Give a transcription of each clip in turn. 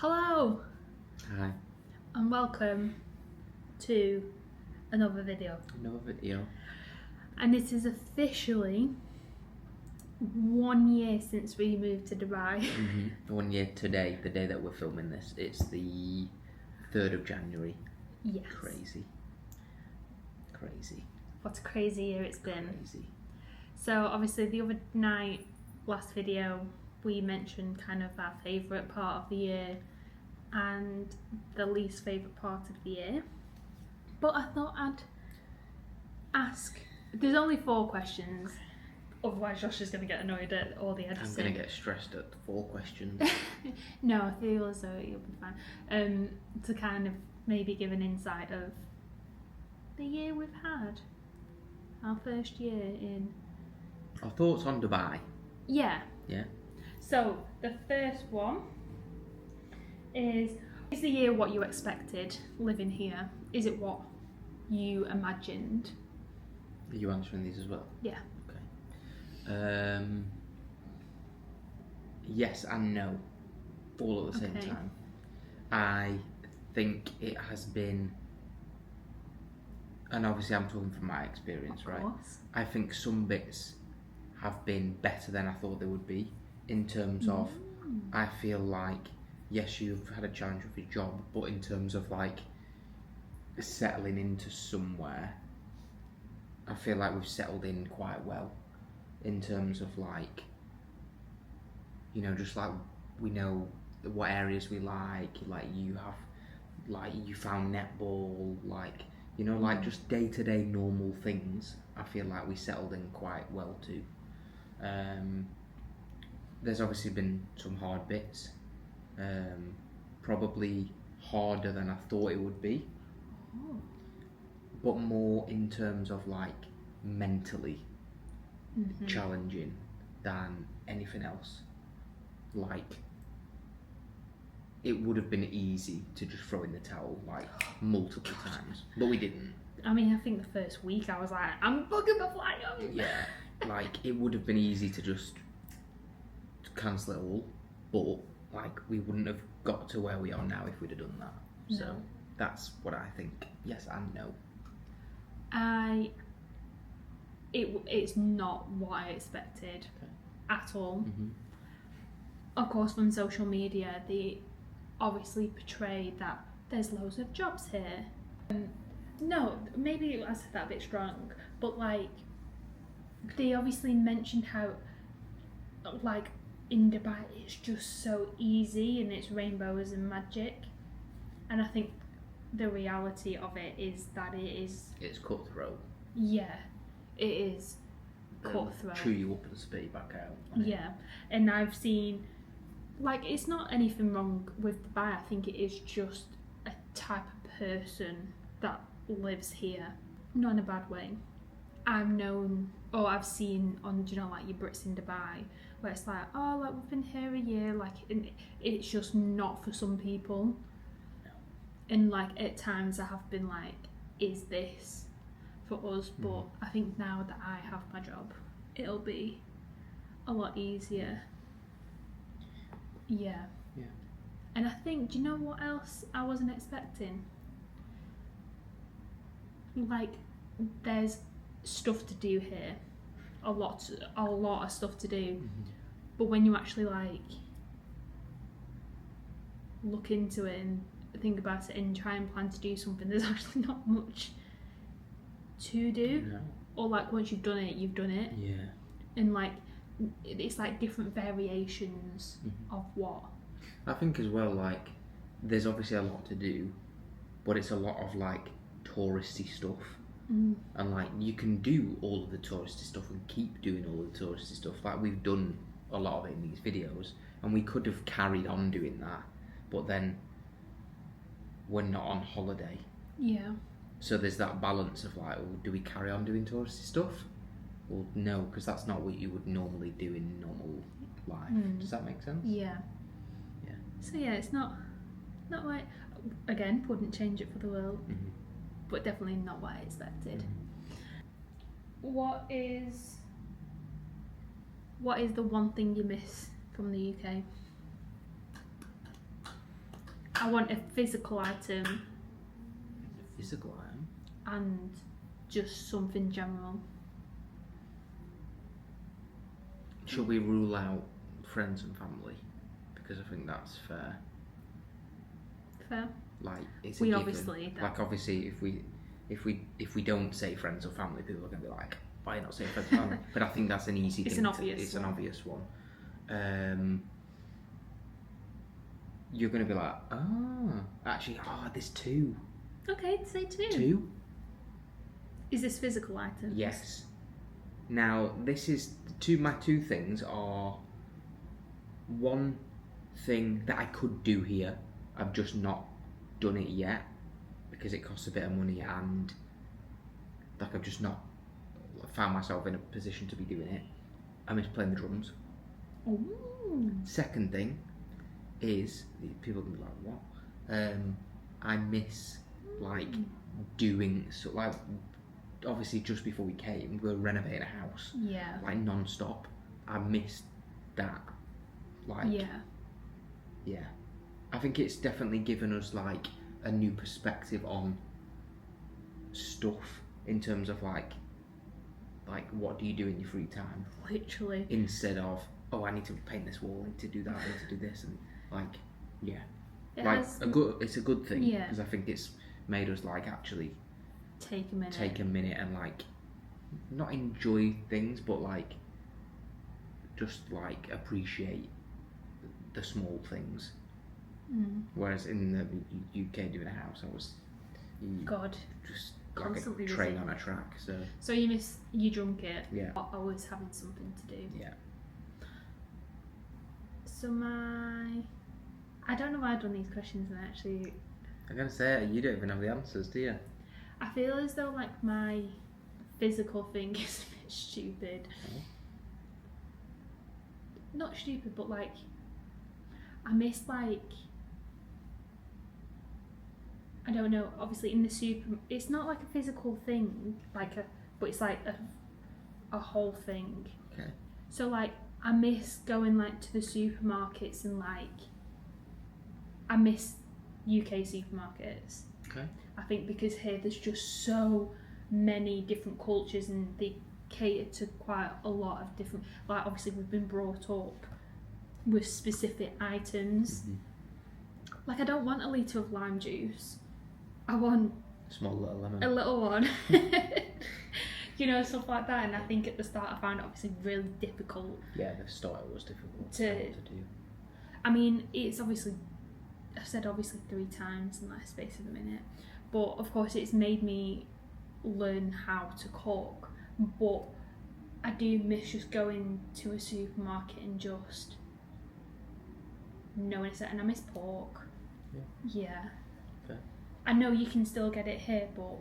Hello Hi, and welcome to another video. another video. And it is officially 1 year since we moved to Dubai. 1 year today, the day that we're filming this. It's the 3rd of January. Yes. Crazy. What a crazy year it's been. Crazy. So obviously the other night, last video, we mentioned kind of our favourite part of the year and the least favourite part of the year. But I thought I'd ask, there's only 4 questions, otherwise Josh is going to get annoyed at all the editing. I'm going to get stressed at the 4 questions. No, I feel as though you'll be fine. To kind of maybe give an insight of the year we've had. Our first year in... Our thoughts on Dubai. Yeah. Yeah. So, the first one is the year what you expected living here? Is it what you imagined? Are you answering these as well? Yeah. Okay. Yes and no. All at the same Okay. time. I think it has been... And obviously I'm talking from my experience, Of right? course. I think some bits have been better than I thought they would be, in terms of, I feel like, yes, you've had a challenge with your job, but in terms of like settling into somewhere, I feel like we've settled in quite well, in terms of like, you know, just like we know what areas we like you have, like you found netball, like, you know, like just day-to-day normal things. I feel like we settled in quite well too. There's obviously been some hard bits, probably harder than I thought it would be, but more in terms of like mentally challenging than anything else. Like, it would have been easy to just throw in the towel like multiple times, but we didn't. I mean, I think the first week I was like, I'm booking my flight home. Yeah, like it would have been easy to just cancel it all, but like we wouldn't have got to where we are now if we'd have done that. No. So that's what I think. Yes and no. It's not what I expected at all. Mm-hmm. Of course, on social media, they obviously portray that there's loads of jobs here. No, maybe I said that a bit strong, but like, they obviously mentioned how, like, in Dubai it's just so easy and it's rainbows and magic, and I think the reality of it is that It's cutthroat. yeah, it is They'll cutthroat. chew you up and spit you back out. Yeah, and I've seen, like, it's not anything wrong with Dubai. I think it is just a type of person that lives here, not in a bad way. I've seen on, you know, like your Brits in Dubai, where it's like, oh, like we've been here a year, like, and it's just not for some people. No. And like at times I have been like, is this for us? But I think now that I have my job, it'll be a lot easier. Yeah. Yeah. And I think, do you know what else I wasn't expecting? Like, there's stuff to do here, a lot of stuff to do. But when you actually like look into it and think about it and try and plan to do something, there's actually not much to do. No. Or like once you've done it, you've done it. Yeah. And like it's like different variations of what. I think as well, like, there's obviously a lot to do, but it's a lot of like touristy stuff. And like you can do all of the touristy stuff and keep doing all of the touristy stuff. Like we've done a lot of it in these videos, and we could have carried on doing that, but then we're not on holiday. Yeah. So there's that balance of like, well, do we carry on doing touristy stuff? Well, no, because that's not what you would normally do in normal life. Does that make sense? Yeah. Yeah. So yeah, it's not like, again, wouldn't change it for the world, but definitely not what I expected. What is the one thing you miss from the UK? I want a physical item Physical item? and just something general. Should we rule out friends and family? Because I think that's fair. Fair. Like, it's We a given. obviously Like, obviously, if we don't say friends or family, people are gonna be like, why not say friends and family? But I think that's an easy It's thing. an obvious It's one. an obvious one. You're gonna be like, actually, there's two. Okay, say two. Two? Is this physical items? Yes. Now, this is my two things are one thing that I could do here. I've just not done it yet because it costs a bit of money and like I've just not found myself in a position to be doing it. I miss playing the drums. Ooh. Second thing is people can be like, what? I miss like doing so like obviously just before we came we were renovating a house Yeah. like non-stop. I missed that. Like yeah. I think it's definitely given us like a new perspective on stuff in terms of like what do you do in your free time Literally. instead of I need to paint this wall, I need to do that, I need to do this, and like yeah, It like has it's a good thing Yeah. because I think it's made us like actually take a minute. take a minute and like not enjoy things but like just like appreciate the small things. Whereas in the UK doing a house I was God. just Constantly like a train busy. on a track. So you drunk it. Yeah. Always having something to do. Yeah. So I don't know why I've done these questions and actually I'm gonna say you don't even have the answers, do you? I feel as though like my physical thing is a bit stupid. Oh. Not stupid, but like I miss like I don't know. Obviously, in the super, it's not like a physical thing, but it's like a whole thing. Okay. So like I miss going like to the supermarkets and like I miss UK supermarkets. Okay. I think because here there's just so many different cultures and they cater to quite a lot of different. Like obviously we've been brought up with specific items. Like I don't want a litre of lime juice. I want Small little lemon. a little one. You know, stuff like that. And I think at the start I found it obviously really difficult. Yeah, the start was difficult To- do. I mean, it's obviously, I've said obviously 3 times in that space of a minute. But of course it's made me learn how to cook. But I do miss just going to a supermarket and just knowing it's there. And I miss pork. Yeah. Fair. I know you can still get it here, but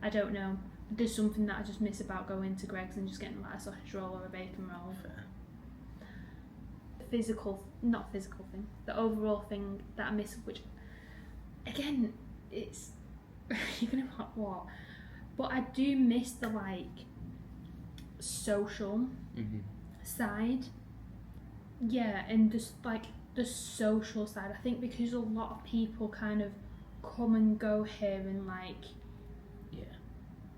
I don't know. There's something that I just miss about going to Greggs and just getting like a sausage roll or a bacon roll. Fair. Not physical thing, the overall thing that I miss, which again, it's you're gonna be like, what? But I do miss the like social side. Yeah, and just like the social side. I think because a lot of people kind of come and go here and like Yeah.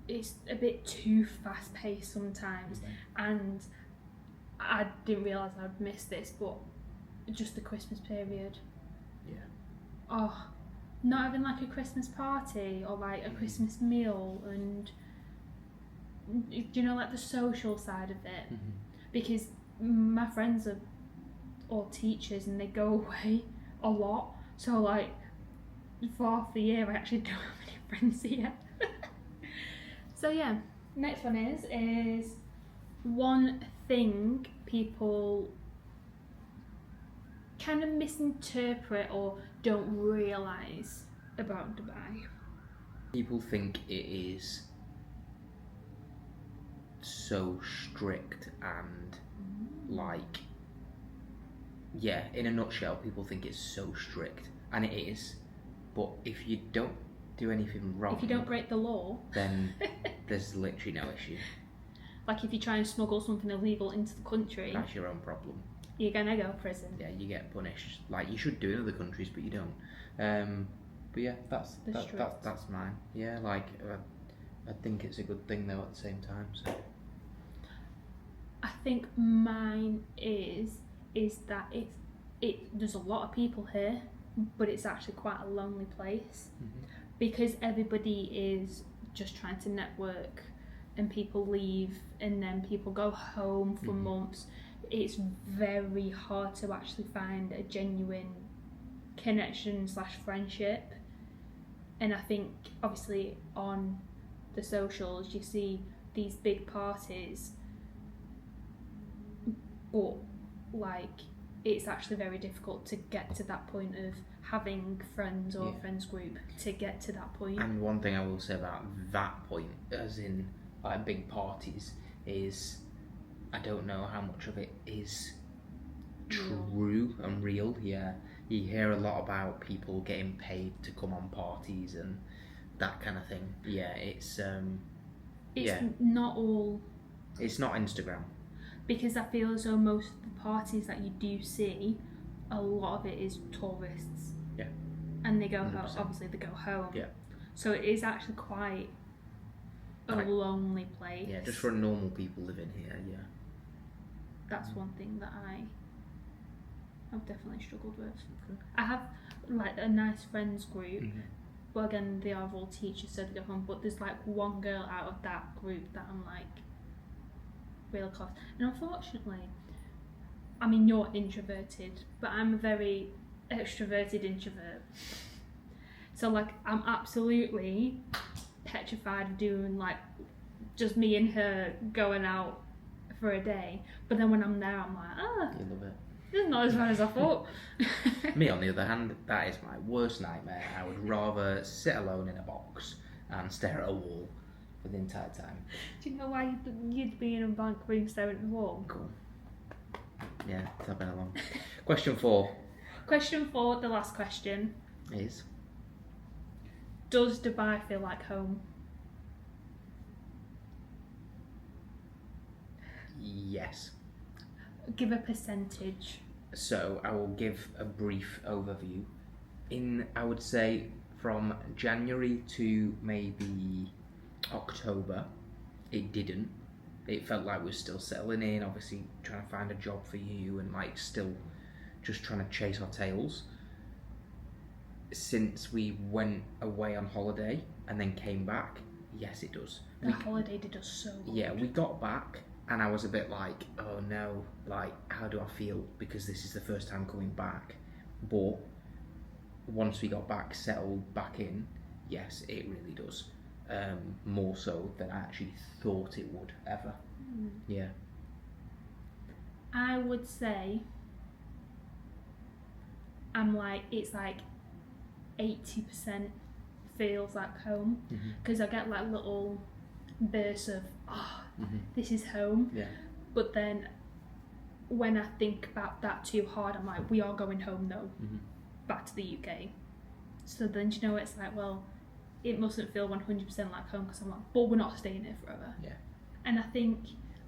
it's a bit too fast paced sometimes, and I didn't realise I'd miss this, but just the Christmas period. Yeah. Oh, not having like a Christmas party or like a Christmas meal, and do you know, like the social side of it? Because my friends are all teachers and they go away a lot, so like for half the year I actually don't have any friends here. So yeah, next one is one thing people kind of misinterpret or don't realise about Dubai. People think it is so strict and like yeah, in a nutshell people think it's so strict, and it is, but if you don't do anything wrong, If you don't break the law, then there's literally no issue. like if you try and smuggle something illegal into the country, That's your own problem. you're gonna go to prison. Yeah, you get punished like you should do in other countries, but you don't. But yeah, that's mine. Yeah, like I think it's a good thing though at the same time. So I think mine is that there's a lot of people here, but it's actually quite a lonely place because everybody is just trying to network, and people leave and then people go home for months. It's very hard to actually find a genuine connection / friendship. And I think obviously on the socials you see these big parties, but like it's actually very difficult to get to that point of having friends or a friends group to get to that point. And one thing I will say about that point, as in like big parties, is I don't know how much of it is true and real. Yeah, you hear a lot about people getting paid to come on parties and that kind of thing. Yeah, it's not all. It's not Instagram. Because I feel as though most of the parties that you do see, a lot of it is tourists. Yeah. And they go home. Obviously, they go home. Yeah. So it is actually quite a lonely place. Yeah, just for normal people living here. Yeah. That's one thing that I've definitely struggled with. Okay. I have like a nice friends group. But again, they are all teachers, so they go home. But there's like one girl out of that group that I'm like real close. And unfortunately, I mean, you're introverted, but I'm a very extroverted introvert. So like, I'm absolutely petrified of doing like just me and her going out for a day. But then when I'm there, I'm like, you love it. It's not as bad as I thought. Me, on the other hand, that is my worst nightmare. I would rather sit alone in a box and stare at a wall for the entire time. Do you know why you'd be in a blank room staring at the wall? Cool. Yeah, it's been along. Question 4. Question 4, the last question. Is? Does Dubai feel like home? Yes. Give a percentage. So I will give a brief overview. I would say from January to maybe October, it didn't. It felt like we were still settling in, obviously trying to find a job for you and like still just trying to chase our tails. Since we went away on holiday and then came back, yes it does. The holiday did us so good. Yeah, we got back and I was a bit like, oh no, like how do I feel? Because this is the first time coming back. But once we got back, settled back in, yes, it really does. More so than I actually thought it would ever. Yeah. I would say it's like 80% feels like home because I get like little bursts of this is home. Yeah. But then when I think about that too hard, I'm like, we are going home though, back to the UK. So then you know it's like, well, it mustn't feel 100% like home because I'm like, but we're not staying here forever. Yeah. And I think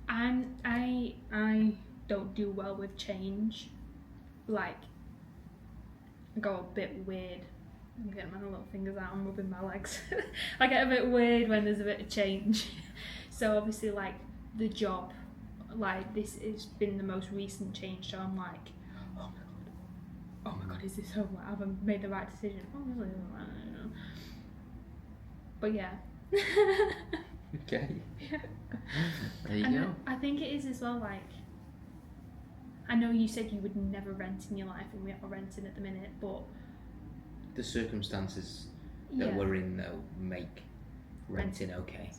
I don't do well with change. Like, I go a bit weird. I'm getting my little fingers out and rubbing my legs. I get a bit weird when there's a bit of change. So obviously, like the job, like this has been the most recent change. So I'm like, oh my god, is this home? Like, have I made the right decision? Obviously, I don't know. But yeah. Okay. Yeah. There you go. I think it is as well, like, I know you said you would never rent in your life and we are renting at the minute, but the circumstances that we're in though make renting okay.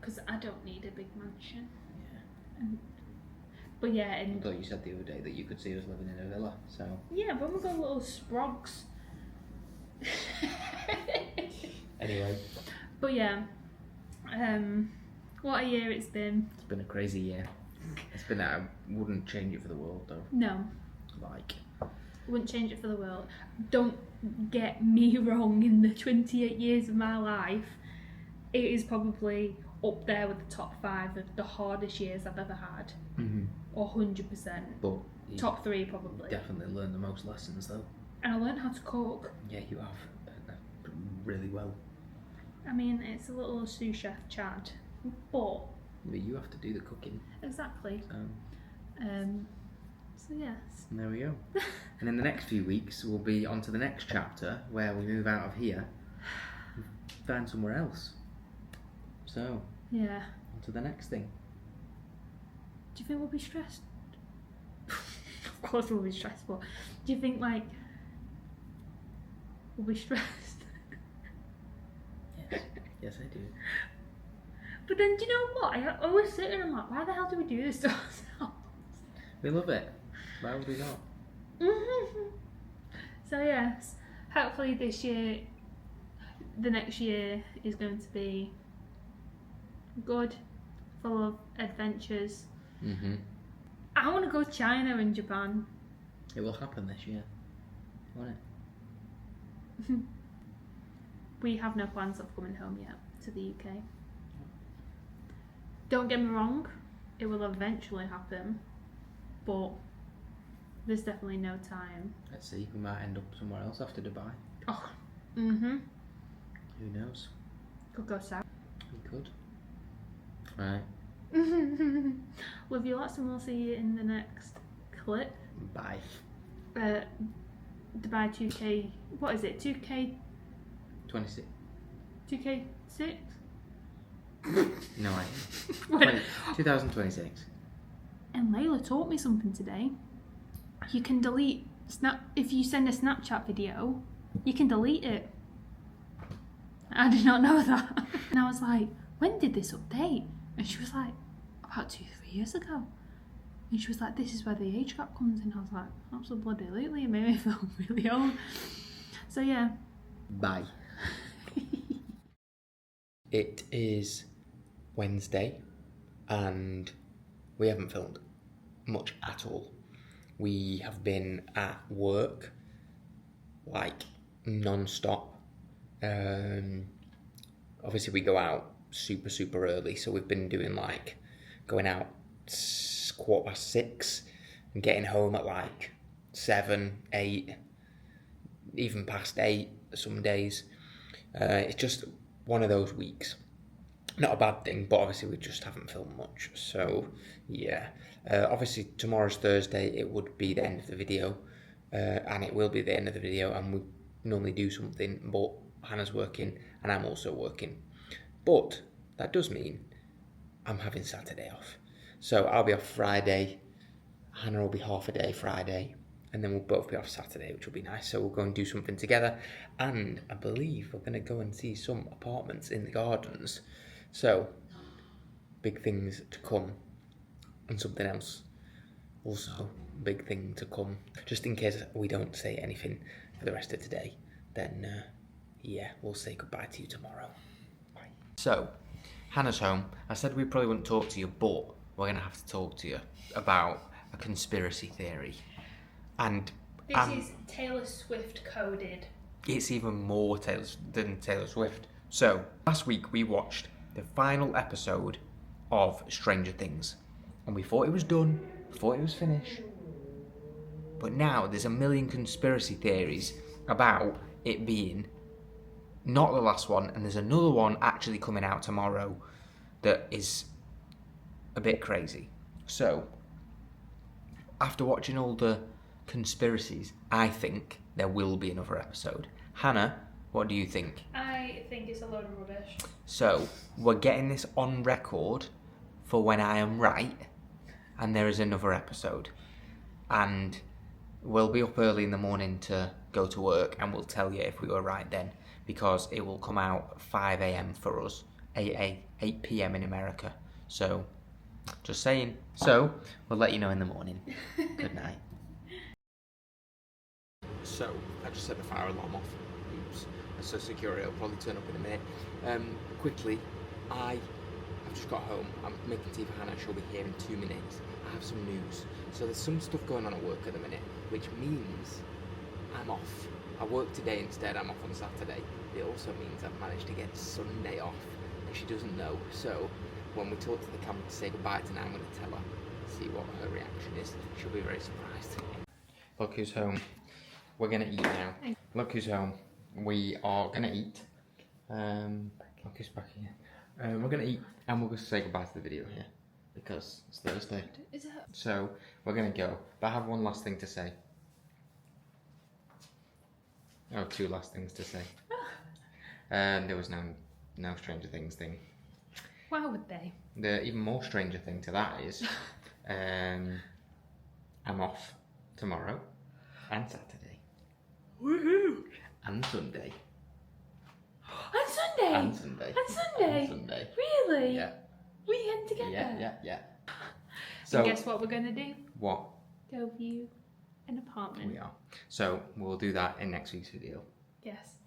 Because I don't need a big mansion. Yeah. But yeah, and I thought you said the other day that you could see us living in a villa, so. Yeah, but we've got little sprogs. Anyway. But yeah, what a year it's been. It's been a crazy year. It's been. I wouldn't change it for the world though. No. Like. Wouldn't change it for the world. Don't get me wrong. In the 28 years of my life, it is probably up there with the top 5 of the hardest years I've ever had. 100%. But You Top 3 probably. definitely learned the most lessons though. And I learned how to cook. Yeah, you have. Really well. I mean, it's a little sous chef Chad, but you have to do the cooking. exactly. So yes. And there we go. And in the next few weeks, we'll be on to the next chapter where we move out of here and find somewhere else. So, Yeah. on to the next thing. Do you think we'll be stressed? Of course we'll be stressed, but do you think like we'll be stressed? Yes, I do. But then do you know what? I always sit there and I'm like, why the hell do we do this to ourselves? We love it. Why would we not? So yes, hopefully this year, the next year is going to be good, full of adventures. I want to go to China and Japan. It will happen this year, won't it? We have no plans of coming home yet to the UK. Don't get me wrong, it will eventually happen, but there's definitely no time. Let's see, we might end up somewhere else after Dubai. Oh, Who knows? could go south. We could. Right. Love you lots, and we'll see you in the next clip. Bye. Dubai 2K, what is it? 2K 26. 2K6? No idea. 2026. And Layla taught me something today. You can delete if you send a Snapchat video, you can delete it. I did not know that. And I was like, when did this update? And she was like, about 2-3 years ago. And she was like, this is where the age gap comes in. I was like, absolutely, it made me feel really old. So yeah. Bye. It is Wednesday and we haven't filmed much at all. We have been at work like non-stop. Obviously we go out super early, so we've been doing like going out 6:15 and getting home at like 7, 8, even past 8 some days. It's just one of those weeks. Not a bad thing, but obviously we just haven't filmed much. So yeah, obviously tomorrow's Thursday, it would be the end of the video, and it will be the end of the video, and we normally do something, but Hannah's working and I'm also working. But that does mean I'm having Saturday off. So I'll be off Friday, Hannah will be half a day Friday, and then we'll both be off Saturday, which will be nice. So we'll go and do something together, and I believe we're going to go and see some apartments in the gardens. So, big things to come, and something else, also big thing to come. Just in case we don't say anything for the rest of today, then yeah, we'll say goodbye to you tomorrow. Bye. So, Hannah's home. I said we probably wouldn't talk to you, but we're going to have to talk to you about a conspiracy theory. And This is Taylor Swift coded. It's even more than Taylor Swift. So, last week we watched the final episode of Stranger Things. And we thought it was done, thought it was finished. But now there's a million conspiracy theories about it being not the last one, and there's another one actually coming out tomorrow that is a bit crazy. So, after watching all the conspiracies, I think there will be another episode. Hannah, what do you think? I think it's a load of rubbish. So, we're getting this on record for when I am right, and there is another episode. And we'll be up early in the morning to go to work, and we'll tell you if we were right then, because it will come out 5 a.m. for us, 8 p.m. in America. So, just saying. So, we'll let you know in the morning. Good night. So, I just set the fire alarm off. Oops. So security will probably turn up in a minute. Quickly, I've just got home. I'm making tea for Hannah. She'll be here in 2 minutes. I have some news. So there's some stuff going on at work at the minute, which means I'm off. I work today instead. I'm off on Saturday. It also means I've managed to get Sunday off, and she doesn't know. So when we talk to the camera to say goodbye tonight, I'm going to tell her. see what her reaction is. She'll be very surprised. Look who's home. We're gonna eat now. Look who's home. We are gonna eat. Look who's back here. We're gonna eat and we're gonna say goodbye to the video here because it's Thursday. Is it? So we're gonna go. But I have one last thing to say. Oh, two last things to say. There was no Stranger Things thing. Why would they? The even more stranger thing to that is, I'm off tomorrow and Saturday. Woohoo! And Sunday. And Sunday. And Sunday. And Sunday. And Sunday. Really? Yeah. Weekend together. Yeah. So and guess what we're gonna do? What? Go view an apartment. We are. So we'll do that in next week's video. Yes.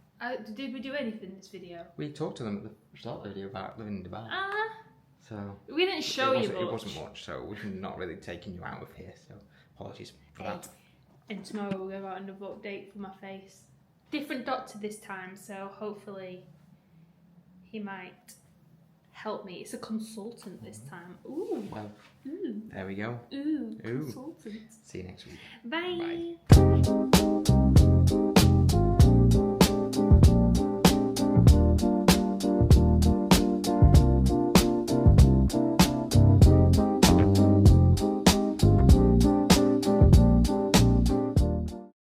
Did we do anything in this video? We talked to them at the start of the video about living in Dubai. So we didn't show you much. It wasn't much, so we're not really taking you out of here. So apologies for that. And tomorrow we'll go out another update for my face. Different doctor this time, so hopefully he might help me. It's a consultant this time. Ooh. Well, ooh. There we go. Ooh. Ooh. Consultant. See you next week. Bye. Bye.